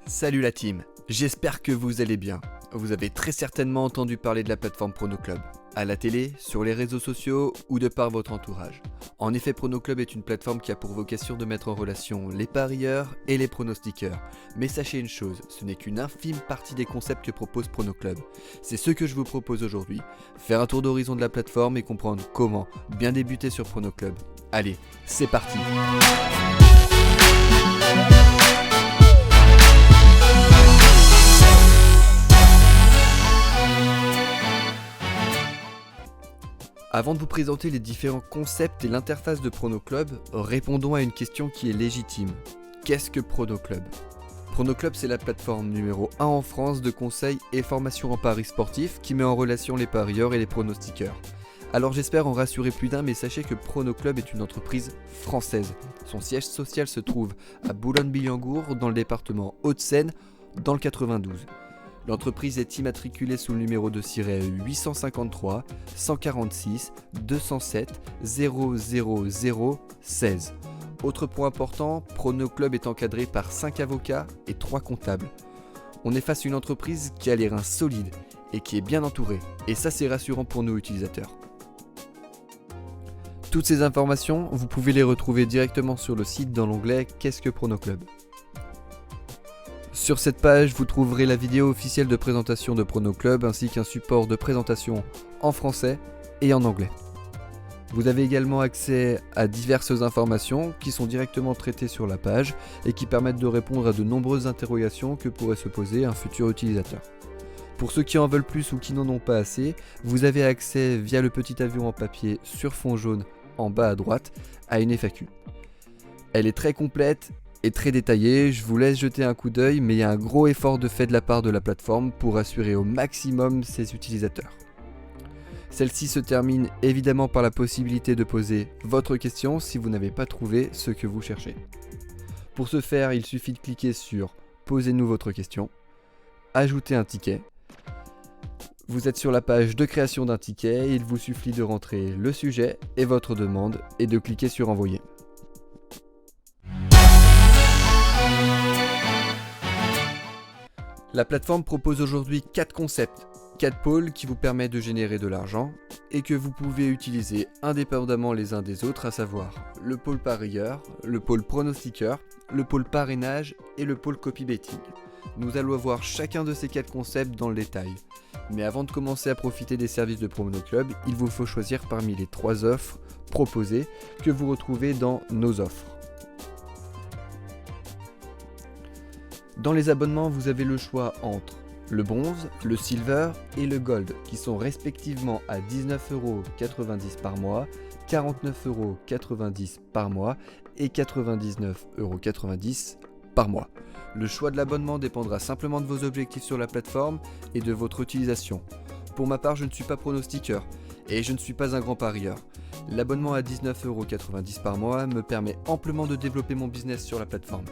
Salut la team, j'espère que vous allez bien. Vous avez très certainement entendu parler de la plateforme PronoClub, à la télé, sur les réseaux sociaux ou de par votre entourage. En effet, PronoClub est une plateforme qui a pour vocation de mettre en relation les parieurs et les pronostiqueurs. Mais sachez une chose, ce n'est qu'une infime partie des concepts que propose PronoClub. C'est ce que je vous propose aujourd'hui, faire un tour d'horizon de la plateforme et comprendre comment bien débuter sur PronoClub. Allez, c'est parti. Avant de vous présenter les différents concepts et l'interface de PronoClub, répondons à une question qui est légitime. Qu'est-ce que PronoClub ? PronoClub, c'est la plateforme numéro 1 en France de conseils et formations en paris sportifs qui met en relation les parieurs et les pronostiqueurs. Alors j'espère en rassurer plus d'un, mais sachez que PronoClub est une entreprise française. Son siège social se trouve à Boulogne-Billancourt, dans le département Hauts-de-Seine, dans le 92. L'entreprise est immatriculée sous le numéro de siret 853 146 207 00016. Autre point important, PronoClub est encadré par 5 avocats et 3 comptables. On est face à une entreprise qui a les reins solides et qui est bien entourée, et ça c'est rassurant pour nous utilisateurs. Toutes ces informations, vous pouvez les retrouver directement sur le site dans l'onglet « Qu'est-ce que PronoClub ?» Sur cette page, vous trouverez la vidéo officielle de présentation de PronoClub ainsi qu'un support de présentation en français et en anglais. Vous avez également accès à diverses informations qui sont directement traitées sur la page et qui permettent de répondre à de nombreuses interrogations que pourrait se poser un futur utilisateur. Pour ceux qui en veulent plus ou qui n'en ont pas assez, vous avez accès via le petit avion en papier sur fond jaune en bas à droite à une FAQ. Elle est très complète et très détaillée, je vous laisse jeter un coup d'œil, mais il y a un gros effort de fait de la part de la plateforme pour assurer au maximum ses utilisateurs. Celle-ci se termine évidemment par la possibilité de poser votre question si vous n'avez pas trouvé ce que vous cherchez. Pour ce faire, il suffit de cliquer sur « Posez-nous votre question », ajouter un ticket. Vous êtes sur la page de création d'un ticket, il vous suffit de rentrer le sujet et votre demande et de cliquer sur « Envoyer ». La plateforme propose aujourd'hui 4 concepts, 4 pôles qui vous permettent de générer de l'argent et que vous pouvez utiliser indépendamment les uns des autres, à savoir le pôle parieur, le pôle pronostiqueur, le pôle parrainage et le pôle copy-betting. Nous allons voir chacun de ces 4 concepts dans le détail. Mais avant de commencer à profiter des services de PronoClub, il vous faut choisir parmi les 3 offres proposées que vous retrouvez dans nos offres. Dans les abonnements, vous avez le choix entre le bronze, le silver et le gold, qui sont respectivement à 19,90€ par mois, 49,90€ par mois et 99,90€ par mois. Le choix de l'abonnement dépendra simplement de vos objectifs sur la plateforme et de votre utilisation. Pour ma part, je ne suis pas pronostiqueur et je ne suis pas un grand parieur. L'abonnement à 19,90€ par mois me permet amplement de développer mon business sur la plateforme.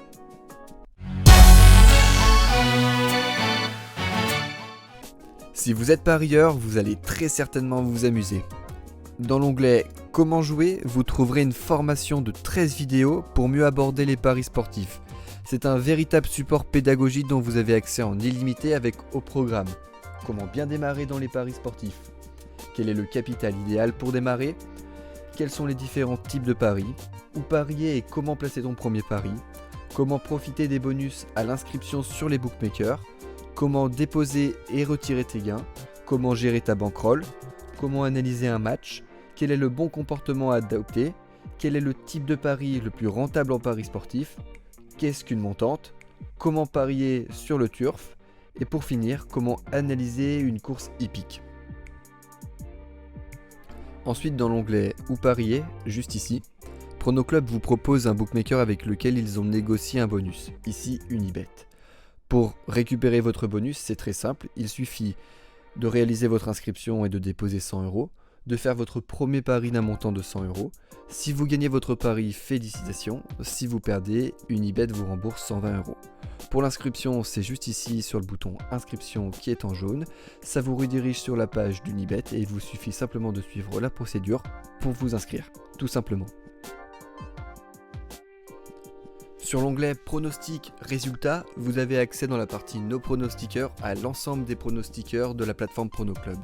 Si vous êtes parieur, vous allez très certainement vous amuser. Dans l'onglet « Comment jouer », vous trouverez une formation de 13 vidéos pour mieux aborder les paris sportifs. C'est un véritable support pédagogique dont vous avez accès en illimité avec au programme. Comment bien démarrer dans les paris sportifs ? Quel est le capital idéal pour démarrer ? Quels sont les différents types de paris ? Où parier et comment placer ton premier pari ? Comment profiter des bonus à l'inscription sur les bookmakers ? Comment déposer et retirer tes gains, comment gérer ta bankroll, comment analyser un match, quel est le bon comportement à adopter, quel est le type de pari le plus rentable en paris sportif, qu'est-ce qu'une montante, comment parier sur le turf, et pour finir, comment analyser une course hippique. Ensuite, dans l'onglet « Où parier », juste ici, PronoClub vous propose un bookmaker avec lequel ils ont négocié un bonus, ici Unibet. Pour récupérer votre bonus, c'est très simple, il suffit de réaliser votre inscription et de déposer 100€, de faire votre premier pari d'un montant de 100€. Si vous gagnez votre pari, félicitations, si vous perdez, Unibet vous rembourse 120€. Pour l'inscription, c'est juste ici sur le bouton inscription qui est en jaune, ça vous redirige sur la page d'Unibet et il vous suffit simplement de suivre la procédure pour vous inscrire, tout simplement. Sur l'onglet pronostic résultats, vous avez accès dans la partie nos pronostiqueurs à l'ensemble des pronostiqueurs de la plateforme PronoClub.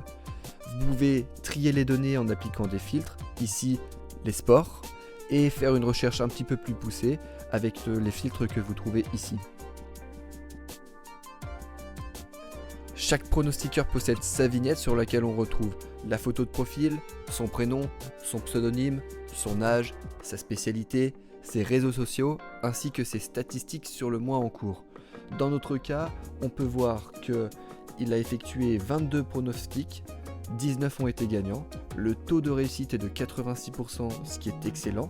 Vous pouvez trier les données en appliquant des filtres, ici les sports, et faire une recherche un petit peu plus poussée avec les filtres que vous trouvez ici. Chaque pronostiqueur possède sa vignette sur laquelle on retrouve la photo de profil, son prénom, son pseudonyme, son âge, sa spécialité, ses réseaux sociaux ainsi que ses statistiques sur le mois en cours. Dans notre cas, on peut voir qu'il a effectué 22 pronostics, 19 ont été gagnants, le taux de réussite est de 86%, ce qui est excellent,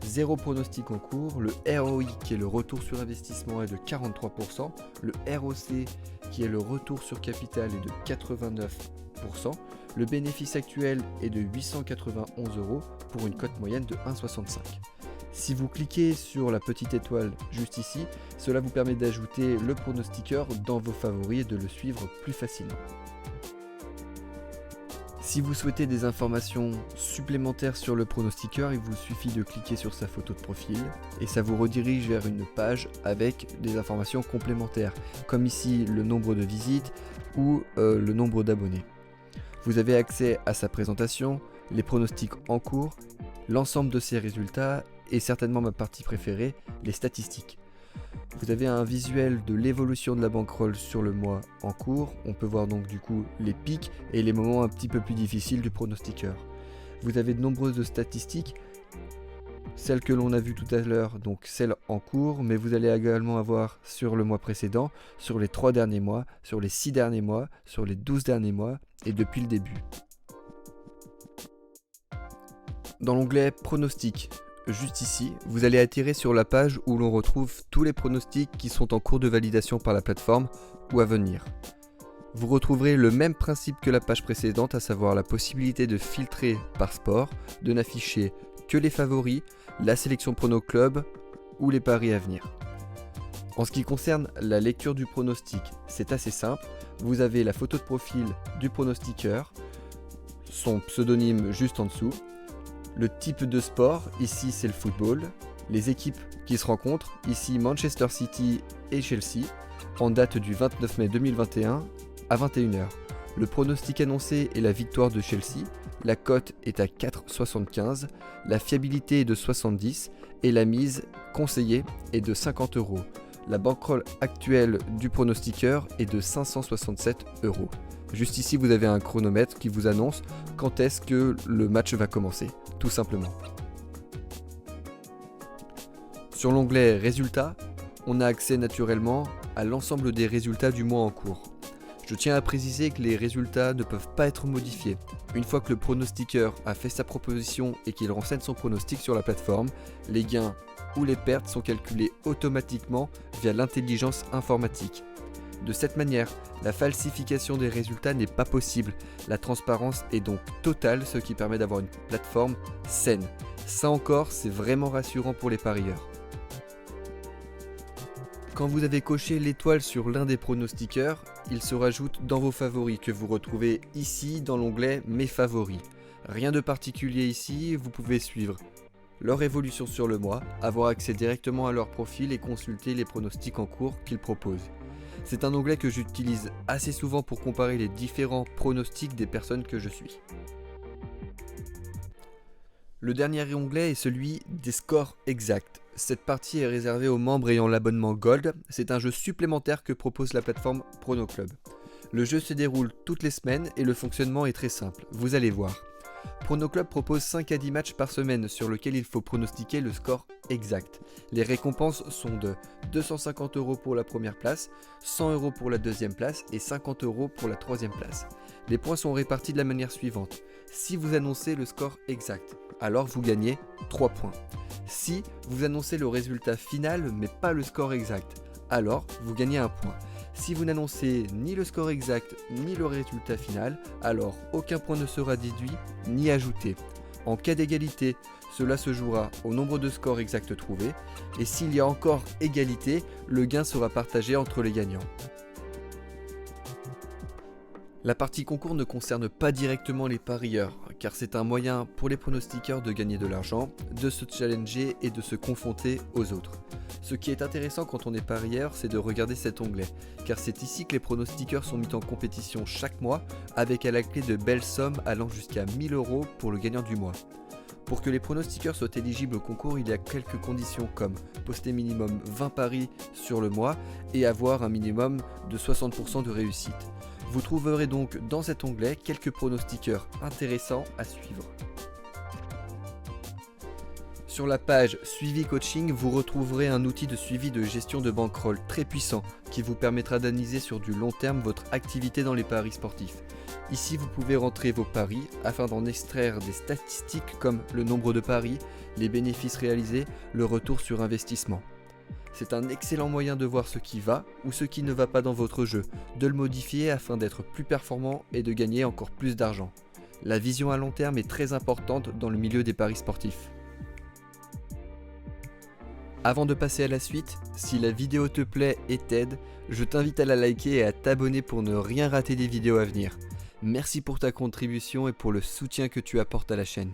0 pronostic en cours, le ROI qui est le retour sur investissement est de 43%, le ROC qui est le retour sur capital est de 89%, le bénéfice actuel est de 891 € pour une cote moyenne de 1,65. Si vous cliquez sur la petite étoile juste ici, cela vous permet d'ajouter le pronostiqueur dans vos favoris et de le suivre plus facilement. Si vous souhaitez des informations supplémentaires sur le pronostiqueur, il vous suffit de cliquer sur sa photo de profil et ça vous redirige vers une page avec des informations complémentaires, comme ici le nombre de visites ou le nombre d'abonnés. Vous avez accès à sa présentation, les pronostics en cours, l'ensemble de ses résultats et certainement ma partie préférée, les statistiques. Vous avez un visuel de l'évolution de la bankroll sur le mois en cours. On peut voir donc du coup les pics et les moments un petit peu plus difficiles du pronostiqueur. Vous avez de nombreuses statistiques, celles que l'on a vues tout à l'heure, donc celles en cours, mais vous allez également avoir sur le mois précédent, sur les 3 derniers mois, sur les 6 derniers mois, sur les 12 derniers mois et depuis le début. Dans l'onglet pronostic, juste ici, vous allez atterrir sur la page où l'on retrouve tous les pronostics qui sont en cours de validation par la plateforme ou à venir. Vous retrouverez le même principe que la page précédente, à savoir la possibilité de filtrer par sport, de n'afficher que les favoris, la sélection PronoClub ou les paris à venir. En ce qui concerne la lecture du pronostic, c'est assez simple. Vous avez la photo de profil du pronostiqueur, son pseudonyme juste en dessous, le type de sport, ici c'est le football, les équipes qui se rencontrent, ici Manchester City et Chelsea, en date du 29 mai 2021 à 21 h. Le pronostic annoncé est la victoire de Chelsea, la cote est à 4,75, la fiabilité est de 70 et la mise conseillée est de 50 €. La bankroll actuelle du pronostiqueur est de 567 €. Juste ici, vous avez un chronomètre qui vous annonce quand est-ce que le match va commencer, tout simplement. Sur l'onglet Résultats, on a accès naturellement à l'ensemble des résultats du mois en cours. Je tiens à préciser que les résultats ne peuvent pas être modifiés. Une fois que le pronostiqueur a fait sa proposition et qu'il renseigne son pronostic sur la plateforme, les gains ou les pertes sont calculés automatiquement via l'intelligence informatique. De cette manière, la falsification des résultats n'est pas possible. La transparence est donc totale, ce qui permet d'avoir une plateforme saine. Ça encore, c'est vraiment rassurant pour les parieurs. Quand vous avez coché l'étoile sur l'un des pronostiqueurs, il se rajoute dans vos favoris que vous retrouvez ici dans l'onglet Mes favoris. Rien de particulier ici, vous pouvez suivre leur évolution sur le mois, avoir accès directement à leur profil et consulter les pronostics en cours qu'ils proposent. C'est un onglet que j'utilise assez souvent pour comparer les différents pronostics des personnes que je suis. Le dernier onglet est celui des scores exacts. Cette partie est réservée aux membres ayant l'abonnement Gold. C'est un jeu supplémentaire que propose la plateforme PronoClub. Le jeu se déroule toutes les semaines et le fonctionnement est très simple. Vous allez voir. PronoClub propose 5 à 10 matchs par semaine sur lesquels il faut pronostiquer le score exact. Les récompenses sont de 250 € pour la première place, 100 € pour la deuxième place et 50 € pour la troisième place. Les points sont répartis de la manière suivante. Si vous annoncez le score exact, alors vous gagnez 3 points. Si vous annoncez le résultat final mais pas le score exact, alors vous gagnez 1 point. Si vous n'annoncez ni le score exact ni le résultat final, alors aucun point ne sera déduit ni ajouté. En cas d'égalité, cela se jouera au nombre de scores exacts trouvés, et s'il y a encore égalité, le gain sera partagé entre les gagnants. La partie concours ne concerne pas directement les parieurs, car c'est un moyen pour les pronostiqueurs de gagner de l'argent, de se challenger et de se confronter aux autres. Ce qui est intéressant quand on est parieur, c'est de regarder cet onglet, car c'est ici que les pronostiqueurs sont mis en compétition chaque mois, avec à la clé de belles sommes allant jusqu'à 1000 € pour le gagnant du mois. Pour que les pronostiqueurs soient éligibles au concours, il y a quelques conditions comme poster minimum 20 paris sur le mois et avoir un minimum de 60% de réussite. Vous trouverez donc dans cet onglet quelques pronostiqueurs intéressants à suivre. Sur la page Suivi Coaching, vous retrouverez un outil de suivi de gestion de bankroll très puissant qui vous permettra d'analyser sur du long terme votre activité dans les paris sportifs. Ici, vous pouvez rentrer vos paris afin d'en extraire des statistiques comme le nombre de paris, les bénéfices réalisés, le retour sur investissement. C'est un excellent moyen de voir ce qui va ou ce qui ne va pas dans votre jeu, de le modifier afin d'être plus performant et de gagner encore plus d'argent. La vision à long terme est très importante dans le milieu des paris sportifs. Avant de passer à la suite, si la vidéo te plaît et t'aide, je t'invite à la liker et à t'abonner pour ne rien rater des vidéos à venir. Merci pour ta contribution et pour le soutien que tu apportes à la chaîne.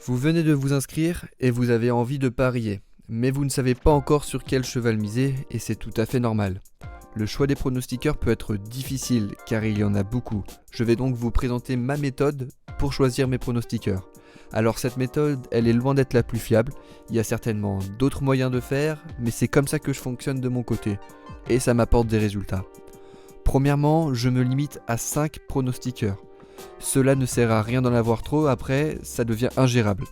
Vous venez de vous inscrire et vous avez envie de parier, mais vous ne savez pas encore sur quel cheval miser et c'est tout à fait normal. Le choix des pronostiqueurs peut être difficile car il y en a beaucoup. Je vais donc vous présenter ma méthode pour choisir mes pronostiqueurs. Alors cette méthode, elle est loin d'être la plus fiable, il y a certainement d'autres moyens de faire, mais c'est comme ça que je fonctionne de mon côté, et ça m'apporte des résultats. Premièrement, je me limite à 5 pronostiqueurs. Cela ne sert à rien d'en avoir trop, après ça devient ingérable.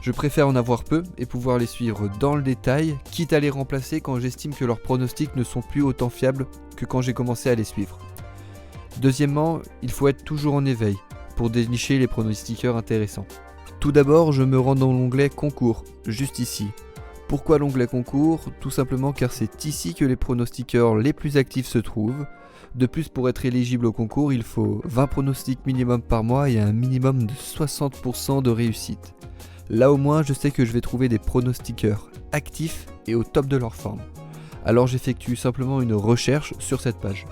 Je préfère en avoir peu et pouvoir les suivre dans le détail, quitte à les remplacer quand j'estime que leurs pronostics ne sont plus autant fiables que quand j'ai commencé à les suivre. Deuxièmement, il faut être toujours en éveil pour dénicher les pronostiqueurs intéressants. Tout d'abord, je me rends dans l'onglet Concours, juste ici. Pourquoi l'onglet Concours ? Tout simplement car c'est ici que les pronostiqueurs les plus actifs se trouvent. De plus, pour être éligible au concours, il faut 20 pronostics minimum par mois et un minimum de 60% de réussite. Là au moins, je sais que je vais trouver des pronostiqueurs actifs et au top de leur forme. Alors j'effectue simplement une recherche sur cette page.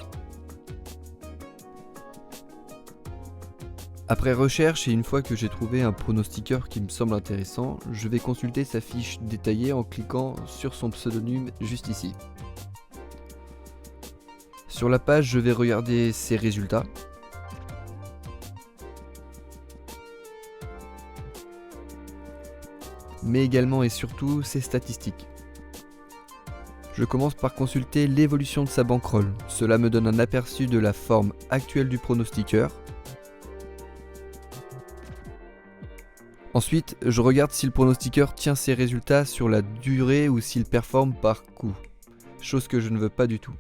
Après recherche et une fois que j'ai trouvé un pronostiqueur qui me semble intéressant, je vais consulter sa fiche détaillée en cliquant sur son pseudonyme juste ici. Sur la page, je vais regarder ses résultats. Mais également et surtout ses statistiques. Je commence par consulter l'évolution de sa bankroll. Cela me donne un aperçu de la forme actuelle du pronostiqueur. Ensuite, je regarde si le pronostiqueur tient ses résultats sur la durée ou s'il performe par coup, chose que je ne veux pas du tout.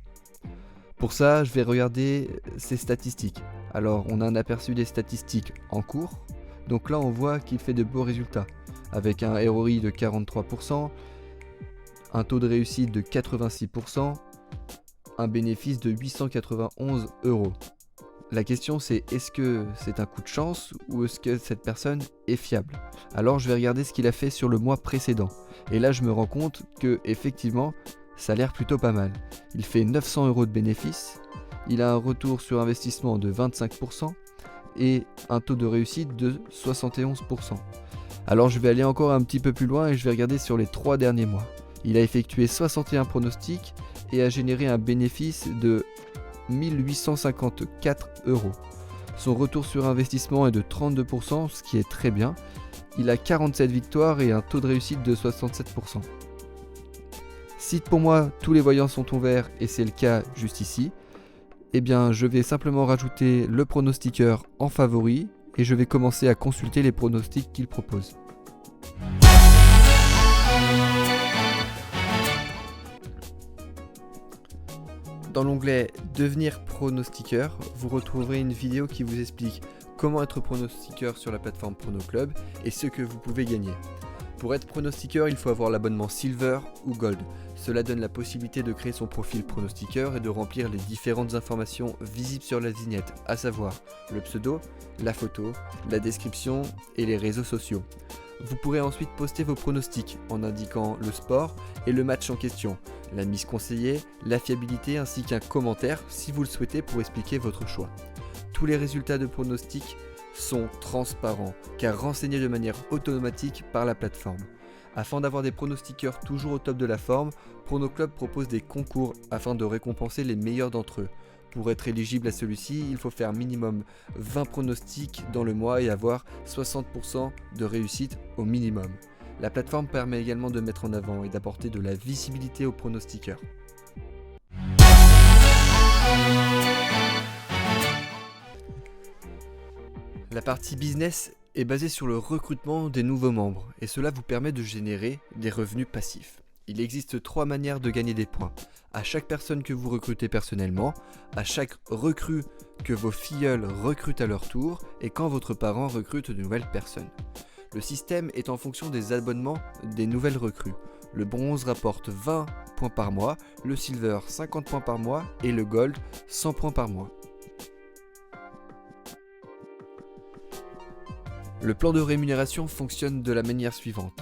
Pour ça, je vais regarder ses statistiques. Alors, on a un aperçu des statistiques en cours. Donc là, on voit qu'il fait de beaux résultats, avec un ROI de 43%, un taux de réussite de 86%, un bénéfice de 891 €. La question c'est, est-ce que c'est un coup de chance ou est-ce que cette personne est fiable ? Alors je vais regarder ce qu'il a fait sur le mois précédent. Et là je me rends compte que effectivement ça a l'air plutôt pas mal. Il fait 900 € de bénéfices, il a un retour sur investissement de 25% et un taux de réussite de 71%. Alors je vais aller encore un petit peu plus loin et je vais regarder sur les 3 derniers mois. Il a effectué 61 pronostics et a généré un bénéfice de 1854 €. Son retour sur investissement est de 32%, ce qui est très bien. Il a 47 victoires et un taux de réussite de 67%. Si pour moi tous les voyants sont ouverts et c'est le cas juste ici, eh bien je vais simplement rajouter le pronostiqueur en favori et je vais commencer à consulter les pronostics qu'il propose. Dans l'onglet Devenir pronostiqueur, vous retrouverez une vidéo qui vous explique comment être pronostiqueur sur la plateforme PronoClub et ce que vous pouvez gagner. Pour être pronostiqueur, il faut avoir l'abonnement Silver ou Gold. Cela donne la possibilité de créer son profil pronostiqueur et de remplir les différentes informations visibles sur la vignette, à savoir le pseudo, la photo, la description et les réseaux sociaux. Vous pourrez ensuite poster vos pronostics en indiquant le sport et le match en question, la mise conseillée, la fiabilité ainsi qu'un commentaire si vous le souhaitez pour expliquer votre choix. Tous les résultats de pronostics sont transparents car renseignés de manière automatique par la plateforme. Afin d'avoir des pronostiqueurs toujours au top de la forme, PronoClub propose des concours afin de récompenser les meilleurs d'entre eux. Pour être éligible à celui-ci, il faut faire minimum 20 pronostics dans le mois et avoir 60% de réussite au minimum. La plateforme permet également de mettre en avant et d'apporter de la visibilité aux pronostiqueurs. La partie business est basée sur le recrutement des nouveaux membres et cela vous permet de générer des revenus passifs. Il existe 3 manières de gagner des points. À chaque personne que vous recrutez personnellement, à chaque recrue que vos filleuls recrutent à leur tour et quand votre parent recrute de nouvelles personnes. Le système est en fonction des abonnements des nouvelles recrues. Le bronze rapporte 20 points par mois, le silver 50 points par mois et le gold 100 points par mois. Le plan de rémunération fonctionne de la manière suivante.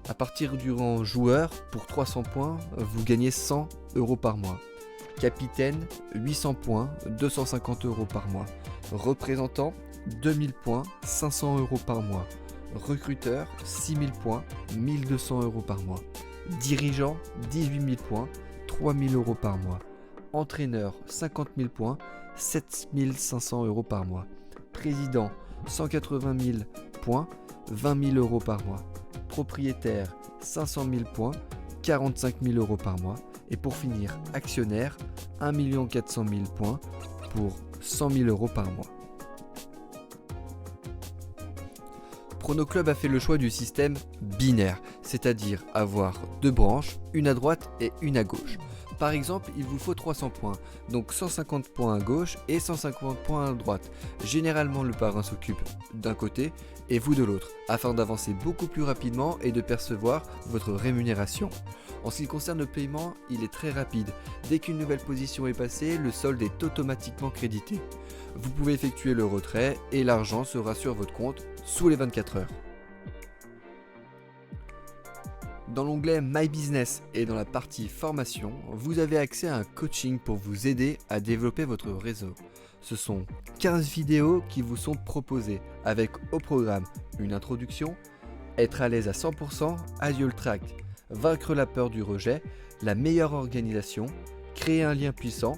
À partir du rang joueur, pour 300 points, vous gagnez 100 € par mois. Capitaine, 800 points, 250 € par mois. Représentant, 2000 points, 500 € par mois. Recruteur, 6000 points, 1200 € par mois. Dirigeant, 18 000 points, 3000 € par mois. Entraîneur, 50 000 points, 7500 € par mois. Président, 180 000 points, 20 000 € par mois. Propriétaire, 500 000 points, 45 000 € par mois. Et pour finir, actionnaire, 1 400 000 points pour 100 000 € par mois. PronoClub a fait le choix du système binaire, c'est-à-dire avoir 2 branches, une à droite et une à gauche. Par exemple, il vous faut 300 points, donc 150 points à gauche et 150 points à droite. Généralement, le parrain s'occupe d'un côté et vous de l'autre, afin d'avancer beaucoup plus rapidement et de percevoir votre rémunération. En ce qui concerne le paiement, il est très rapide. Dès qu'une nouvelle position est passée, le solde est automatiquement crédité. Vous pouvez effectuer le retrait et l'argent sera sur votre compte sous les 24 heures. Dans l'onglet My Business et dans la partie formation, vous avez accès à un coaching pour vous aider à développer votre réseau. Ce sont 15 vidéos qui vous sont proposées avec au programme une introduction, être à l'aise à 100%, Ideal Track, vaincre la peur du rejet, la meilleure organisation, créer un lien puissant,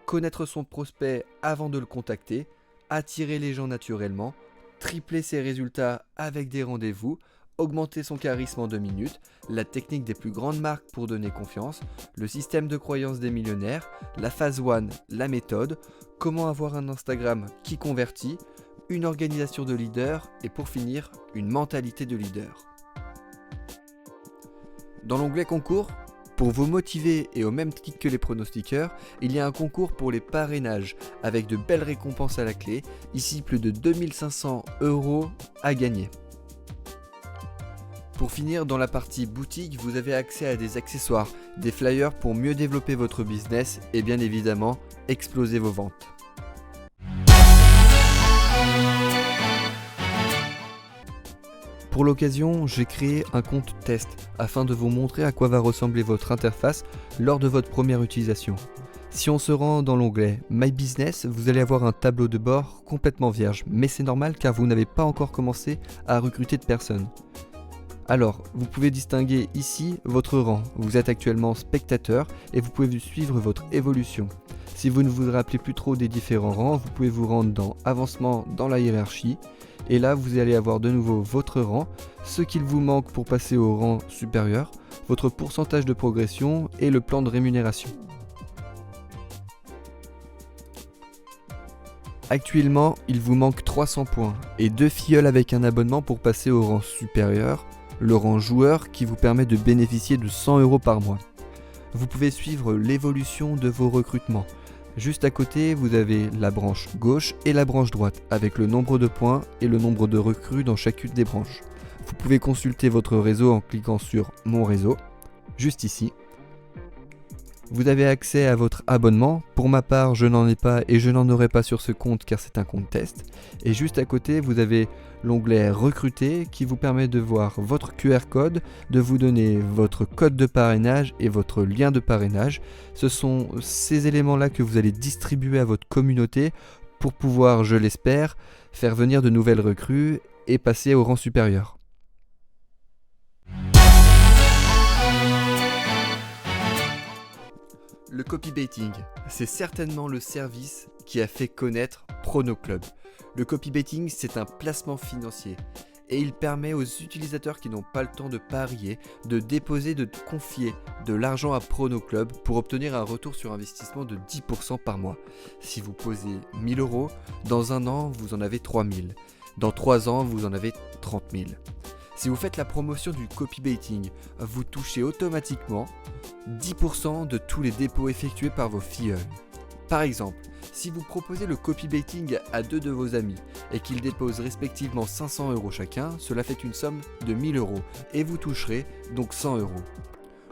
connaître son prospect avant de le contacter, attirer les gens naturellement, tripler ses résultats avec des rendez-vous, augmenter son charisme en 2 minutes, la technique des plus grandes marques pour donner confiance, le système de croyance des millionnaires, la phase 1, la méthode, comment avoir un Instagram qui convertit, une organisation de leader et pour finir, une mentalité de leader. Dans l'onglet concours, pour vous motiver et au même titre que les pronostiqueurs, il y a un concours pour les parrainages avec de belles récompenses à la clé, ici plus de 2500 € à gagner. Pour finir, dans la partie boutique, vous avez accès à des accessoires, des flyers pour mieux développer votre business et bien évidemment, exploser vos ventes. Pour l'occasion, j'ai créé un compte test afin de vous montrer à quoi va ressembler votre interface lors de votre première utilisation. Si on se rend dans l'onglet My Business, vous allez avoir un tableau de bord complètement vierge, mais c'est normal car vous n'avez pas encore commencé à recruter de personnes. Alors, vous pouvez distinguer ici votre rang. Vous êtes actuellement spectateur et vous pouvez suivre votre évolution. Si vous ne vous rappelez plus trop des différents rangs, vous pouvez vous rendre dans Avancement dans la hiérarchie. Et là, vous allez avoir de nouveau votre rang, ce qu'il vous manque pour passer au rang supérieur, votre pourcentage de progression et le plan de rémunération. Actuellement, il vous manque 300 points et 2 filleuls avec un abonnement pour passer au rang supérieur, le rang joueur qui vous permet de bénéficier de 100 € par mois. Vous pouvez suivre l'évolution de vos recrutements. Juste à côté, vous avez la branche gauche et la branche droite, avec le nombre de points et le nombre de recrues dans chacune des branches. Vous pouvez consulter votre réseau en cliquant sur Mon réseau, juste ici. Vous avez accès à votre abonnement. Pour ma part, je n'en ai pas et je n'en aurai pas sur ce compte car c'est un compte test. Et juste à côté, vous avez l'onglet Recruter qui vous permet de voir votre QR code, de vous donner votre code de parrainage et votre lien de parrainage. Ce sont ces éléments-là que vous allez distribuer à votre communauté pour pouvoir, je l'espère, faire venir de nouvelles recrues et passer au rang supérieur. Le copybaiting, c'est certainement le service qui a fait connaître PronoClub. Le copybaiting, c'est un placement financier et il permet aux utilisateurs qui n'ont pas le temps de parier de déposer, de confier de l'argent à PronoClub pour obtenir un retour sur investissement de 10% par mois. Si vous posez 1000 €, dans un an, vous en avez 3000. Dans 3 ans, vous en avez 30 000. Si vous faites la promotion du copybaiting, vous touchez automatiquement 10% de tous les dépôts effectués par vos filleuls. Par exemple, si vous proposez le copybaiting à 2 de vos amis et qu'ils déposent respectivement 500 € chacun, cela fait une somme de 1000 € et vous toucherez donc 100 €.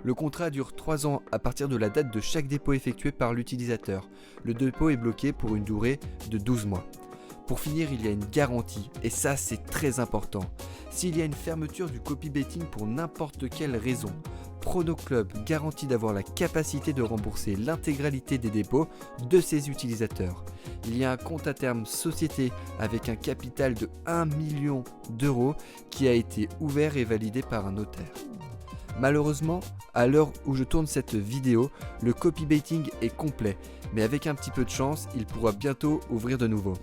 Le contrat dure 3 ans à partir de la date de chaque dépôt effectué par l'utilisateur. Le dépôt est bloqué pour une durée de 12 mois. Pour finir, il y a une garantie, et ça c'est très important. S'il y a une fermeture du copybaiting pour n'importe quelle raison, PronoClub garantit d'avoir la capacité de rembourser l'intégralité des dépôts de ses utilisateurs. Il y a un compte à terme société avec un capital de 1 million € qui a été ouvert et validé par un notaire. Malheureusement, à l'heure où je tourne cette vidéo, le copybaiting est complet, mais avec un petit peu de chance, il pourra bientôt ouvrir de nouveau.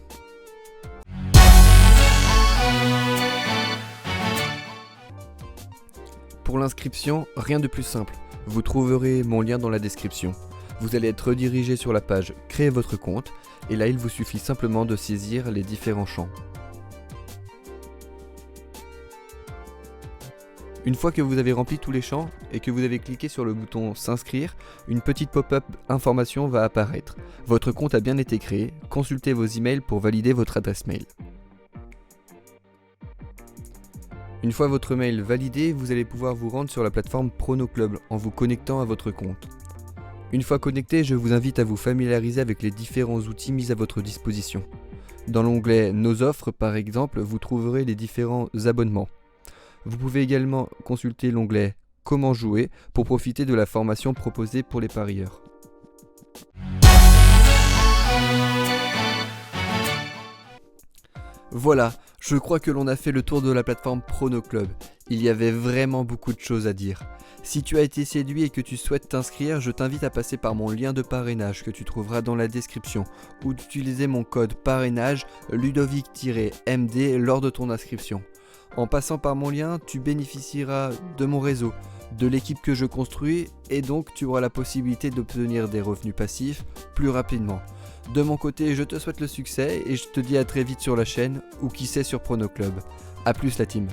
Pour l'inscription, rien de plus simple. Vous trouverez mon lien dans la description. Vous allez être redirigé sur la page « Créer votre compte » et là il vous suffit simplement de saisir les différents champs. Une fois que vous avez rempli tous les champs et que vous avez cliqué sur le bouton « S'inscrire », une petite pop-up information va apparaître. Votre compte a bien été créé, consultez vos emails pour valider votre adresse mail. Une fois votre mail validé, vous allez pouvoir vous rendre sur la plateforme PronoClub en vous connectant à votre compte. Une fois connecté, je vous invite à vous familiariser avec les différents outils mis à votre disposition. Dans l'onglet « Nos offres » par exemple, vous trouverez les différents abonnements. Vous pouvez également consulter l'onglet « Comment jouer » pour profiter de la formation proposée pour les parieurs. Voilà, je crois que l'on a fait le tour de la plateforme PronoClub. Il y avait vraiment beaucoup de choses à dire. Si tu as été séduit et que tu souhaites t'inscrire, je t'invite à passer par mon lien de parrainage que tu trouveras dans la description ou d'utiliser mon code parrainage Ludovic-MD lors de ton inscription. En passant par mon lien, tu bénéficieras de mon réseau, de l'équipe que je construis et donc tu auras la possibilité d'obtenir des revenus passifs plus rapidement. De mon côté, je te souhaite le succès et je te dis à très vite sur la chaîne ou qui sait sur PronoClub. A plus la team.